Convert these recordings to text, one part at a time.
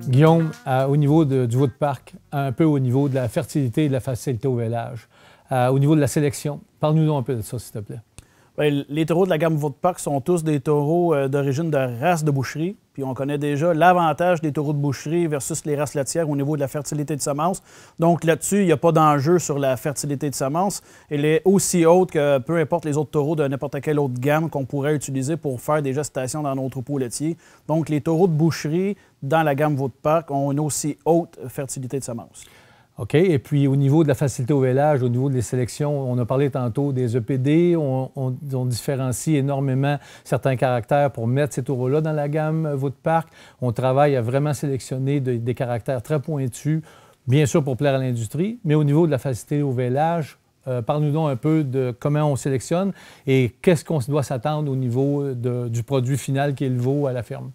Guillaume, au niveau du veau de parc, un peu au niveau de la fertilité et de la facilité au vêlage, au niveau de la sélection, parle-nous un peu de ça, s'il te plaît. Bien, les taureaux de la gamme veau de parc sont tous des taureaux d'origine de race de boucherie. Puis on connaît déjà l'avantage des taureaux de boucherie versus les races laitières au niveau de la fertilité de semences. Donc là-dessus, il n'y a pas d'enjeu sur la fertilité de semences. Elle est aussi haute que peu importe les autres taureaux de n'importe quelle autre gamme qu'on pourrait utiliser pour faire des gestations dans nos troupeaux laitiers. Donc les taureaux de boucherie dans la gamme veau de parc ont une aussi haute fertilité de semences. OK. Et puis, au niveau de la facilité au vêlage, au niveau des sélections, on a parlé tantôt des EPD. On différencie énormément certains caractères pour mettre ces taureaux-là dans la gamme veau de parc. On travaille à vraiment sélectionner des caractères très pointus, bien sûr pour plaire à l'industrie, mais au niveau de la facilité au vêlage, parle-nous donc un peu de comment on sélectionne et qu'est-ce qu'on doit s'attendre au niveau du produit final qui est le veau à la ferme.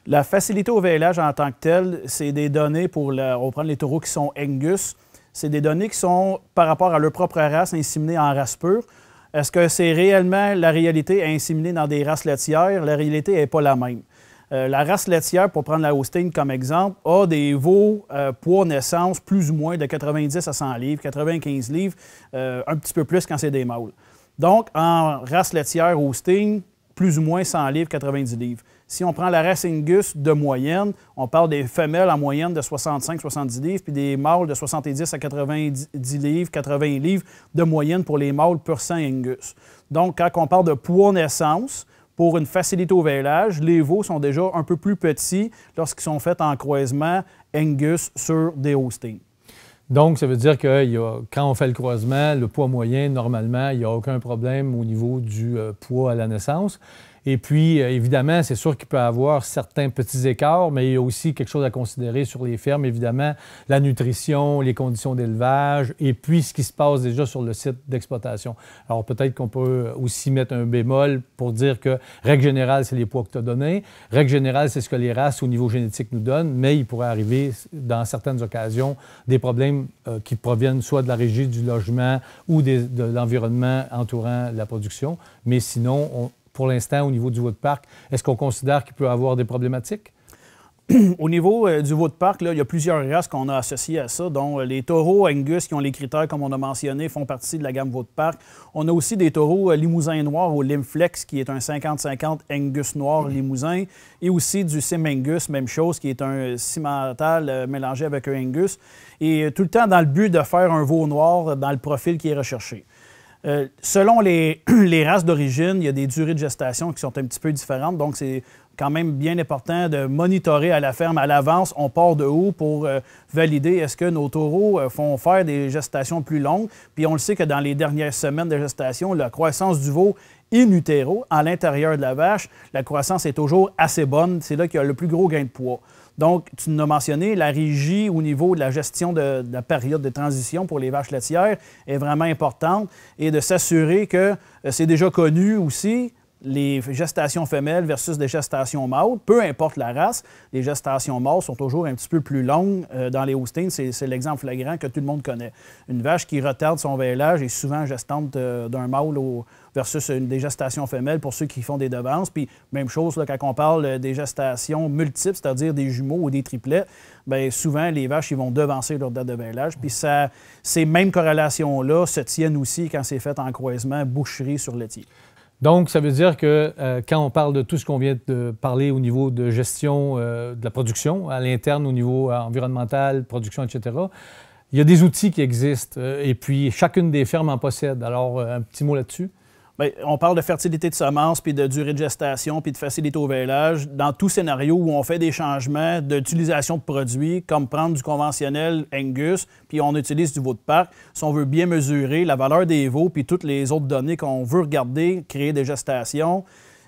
La facilité au vêlage en tant que telle, c'est des données pour on va prendre les taureaux qui sont Angus. C'est des données qui sont par rapport à leur propre race inséminées en race pure. Est-ce que c'est réellement la réalité inséminée dans des races laitières? La réalité n'est pas la même. La race laitière, pour prendre la Holstein comme exemple, a des veaux poids naissance plus ou moins de 90 à 100 livres, 95 livres, un petit peu plus quand c'est des mâles. Donc, en race laitière Holstein, plus ou moins 100 livres, 90 livres. Si on prend la race Angus de moyenne, on parle des femelles en moyenne de 65-70 livres, puis des mâles de 70 à 90 livres, 80 livres de moyenne pour les mâles pur sang Angus. Donc, quand on parle de poids naissance, pour une facilité au vêlage, les veaux sont déjà un peu plus petits lorsqu'ils sont faits en croisement Angus sur des Holstein. Donc, ça veut dire que quand on fait le croisement, le poids moyen, normalement, il n'y a aucun problème au niveau du poids à la naissance. Et puis, évidemment, c'est sûr qu'il peut y avoir certains petits écarts, mais il y a aussi quelque chose à considérer sur les fermes, évidemment, la nutrition, les conditions d'élevage et puis ce qui se passe déjà sur le site d'exploitation. Alors, peut-être qu'on peut aussi mettre un bémol pour dire que, règle générale, c'est les poids que tu as donnés. Règle générale, c'est ce que les races au niveau génétique nous donnent, mais il pourrait arriver, dans certaines occasions, des problèmes qui proviennent soit de la régie du logement ou de l'environnement entourant la production. Mais sinon, pour l'instant, au niveau du veau de parc, est-ce qu'on considère qu'il peut y avoir des problématiques? Au niveau du veau de parc, là, il y a plusieurs races qu'on a associées à ça, dont les taureaux Angus qui ont les critères, comme on a mentionné, font partie de la gamme veau de parc. On a aussi des taureaux Limousin noir au Limflex, qui est un 50-50 Angus noir Limousin, et aussi du Sim Angus, même chose, qui est un cimental mélangé avec un Angus, et tout le temps dans le but de faire un veau noir dans le profil qui est recherché. Selon les races d'origine, il y a des durées de gestation qui sont un petit peu différentes, donc c'est quand même bien important de monitorer à la ferme à l'avance. On part de où pour valider est-ce que nos taureaux font faire des gestations plus longues. Puis on le sait que dans les dernières semaines de gestation, la croissance du veau in utero, à l'intérieur de la vache, la croissance est toujours assez bonne. C'est là qu'il y a le plus gros gain de poids. Donc, tu nous as mentionné, la régie au niveau de la gestion de la période de transition pour les vaches laitières est vraiment importante et de s'assurer que c'est déjà connu aussi, les gestations femelles versus des gestations mâles, peu importe la race, les gestations mâles sont toujours un petit peu plus longues dans les Holsteins. C'est l'exemple flagrant que tout le monde connaît. Une vache qui retarde son vêlage est souvent gestante d'un mâle versus des gestations femelles pour ceux qui font des devances. Puis même chose là, quand on parle des gestations multiples, c'est-à-dire des jumeaux ou des triplets, bien souvent les vaches ils vont devancer leur date de vêlage. Puis ces mêmes corrélations-là se tiennent aussi quand c'est fait en croisement boucherie sur laitier. Donc, ça veut dire que quand on parle de tout ce qu'on vient de parler au niveau de gestion de la production, à l'interne, au niveau environnemental, production, etc., il y a des outils qui existent et puis chacune des fermes en possède. Alors, un petit mot là-dessus? Bien, on parle de fertilité de semences, puis de durée de gestation, puis de facilité au vêlage. Dans tout scénario où on fait des changements d'utilisation de produits, comme prendre du conventionnel Angus, puis on utilise du veau de parc, si on veut bien mesurer la valeur des veaux, puis toutes les autres données qu'on veut regarder, créer des gestations,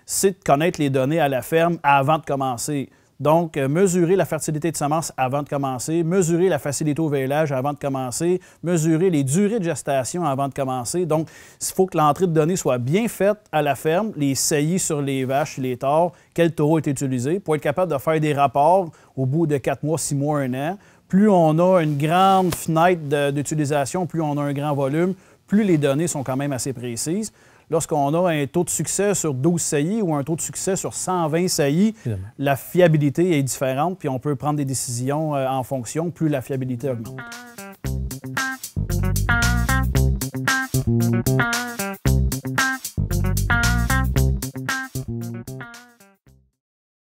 c'est de connaître les données à la ferme avant de commencer. Donc, mesurer la fertilité de semences avant de commencer, mesurer la facilité au vêlage avant de commencer, mesurer les durées de gestation avant de commencer. Donc, il faut que l'entrée de données soit bien faite à la ferme, les saillies sur les vaches, les taures, quel taureau est utilisé, pour être capable de faire des rapports au bout de 4 mois, 6 mois, 1 an. Plus on a une grande fenêtre d'utilisation, plus on a un grand volume, plus les données sont quand même assez précises. lorsqu'on a un taux de succès sur 12 saillies ou un taux de succès sur 120 saillies, Évidemment. la fiabilité est différente, puis on peut prendre des décisions en fonction, plus la fiabilité augmente.